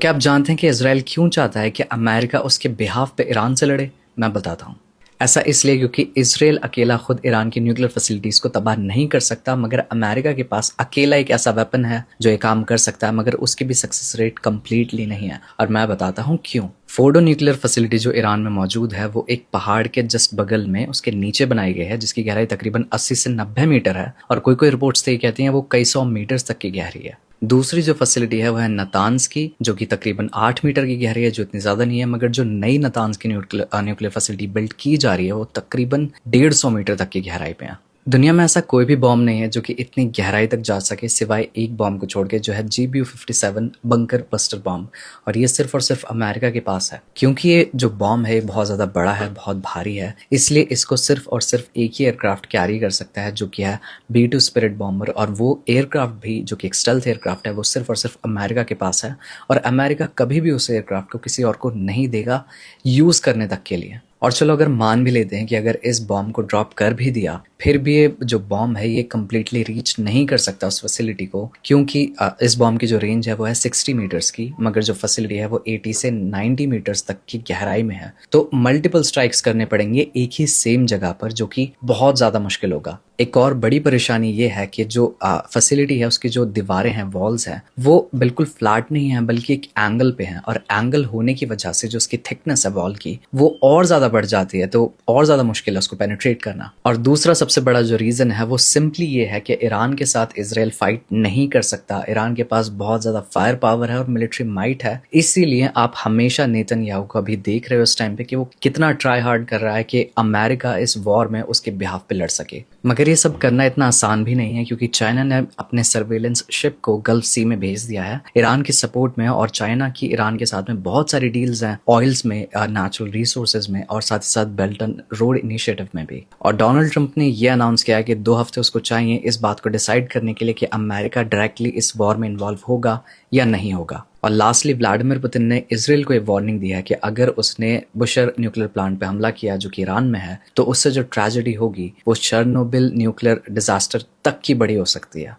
क्या आप जानते हैं कि इजराइल क्यों चाहता है कि अमेरिका उसके बिहाफ पे ईरान से लड़े? मैं बताता हूँ। ऐसा इसलिए क्योंकि इजराइल अकेला खुद ईरान की न्यूक्लियर फैसिलिटीज को तबाह नहीं कर सकता, मगर अमेरिका के पास अकेला एक ऐसा वेपन है जो ये काम कर सकता है, मगर उसकी भी सक्सेस रेट कंप्लीटली नहीं है। और मैं बताता हूँ क्यों। फोर्डो न्यूक्लियर फैसिलिटी जो ईरान में मौजूद है वो एक पहाड़ के जस्ट बगल में उसके नीचे बनाई गई है, जिसकी गहराई तकरीबन 80 से 90 मीटर है और कोई रिपोर्ट्स तो ये कहती हैं वो कई सौ मीटर तक की गहरी है। दूसरी जो फैसिलिटी है वो है नतान्स की, जो कि तकरीबन 8 मीटर की गहरी है, जो इतनी ज़्यादा नहीं है, मगर जो नई नतान्स की न्यूक्लियर फैसिलिटी बिल्ड की जा रही है वो तकरीबन 150 मीटर तक की गहराई पे है। दुनिया में ऐसा कोई भी बॉम्ब नहीं है जो कि इतनी गहराई तक जा सके, सिवाय एक बॉम्ब को छोड़ के, जो है GBU-57 बंकर बस्टर बॉम्ब। और ये सिर्फ और सिर्फ अमेरिका के पास है। क्योंकि ये जो बॉम्ब है बहुत ज़्यादा बड़ा है, बहुत भारी है, इसलिए इसको सिर्फ और सिर्फ एक ही एयरक्राफ्ट कैरी कर सकता है, जो कि है B-2 स्पिरिट बॉम्बर। और वो एयरक्राफ्ट भी जो कि एक स्टेल्थ एयरक्राफ्ट है, वो सिर्फ और सिर्फ अमेरिका के पास है। और अमेरिका कभी भी उस एयरक्राफ्ट को किसी और को नहीं देगा यूज़ करने तक के लिए। और चलो अगर मान भी लेते हैं कि अगर इस बॉम्ब को ड्रॉप कर भी दिया, फिर भी ये जो बॉम्ब है ये कम्प्लीटली रीच नहीं कर सकता उस फैसिलिटी को, क्योंकि इस बॉम्ब की जो रेंज है वो है 60 मीटर्स की, मगर जो फैसिलिटी है वो 80 से 90 मीटर्स तक की गहराई में है। तो मल्टीपल स्ट्राइक्स करने पड़ेंगे एक ही सेम जगह पर, जो कि बहुत ज़्यादा मुश्किल होगा। एक और बड़ी परेशानी ये है कि जो फैसिलिटी है उसकी जो दीवारें हैं, वॉल्स हैं, वो बिल्कुल फ्लैट नहीं है, बल्कि एक एंगल पे हैं। और एंगल होने की वजह से जो उसकी थिकनेस है वॉल की, वो और ज़्यादा बढ़ जाती है, तो और ज़्यादा मुश्किल है उसको पेनिट्रेट करना। और दूसरा सबसे बड़ा जो रीज़न है वो सिंपली ये है कि ईरान के साथ इजराइल फाइट नहीं कर सकता। ईरान के पास बहुत ज़्यादा फायर पावर है और मिलिट्री माइट है, इसीलिए आप हमेशा नेतन्याहू को अभी देख रहे हो इस टाइम पे कि वो कितना ट्राई हार्ड कर रहा है कि अमेरिका इस वॉर में उसके बिहाफ पे लड़ सके। मगर ये सब करना इतना आसान भी नहीं है, क्योंकि चाइना ने अपने सर्वेलेंस शिप को गल्फ सी में भेज दिया है ईरान के सपोर्ट में। और चाइना की ईरान के साथ में बहुत सारी डील्स हैं, ऑयल्स में, नेचुरल रिसोर्सेज में, और साथ ही साथ बेल्ट एंड रोड इनिशिएटिव में भी। और डोनाल्ड ट्रंप ने यह अनाउंस किया है कि 2 हफ्ते उसको चाहिए इस बात को डिसाइड करने के लिए कि अमेरिका डायरेक्टली इस वॉर में इन्वॉल्व होगा या नहीं होगा। और लास्टली व्लादिमीर पुतिन ने इसराइल को ये वार्निंग दी है कि अगर उसने बुशर न्यूक्लियर प्लांट पे हमला किया, जो कि ईरान में है, तो उससे जो ट्रेजेडी होगी वो चेरनोबिल न्यूक्लियर डिजास्टर तक की बड़ी हो सकती है।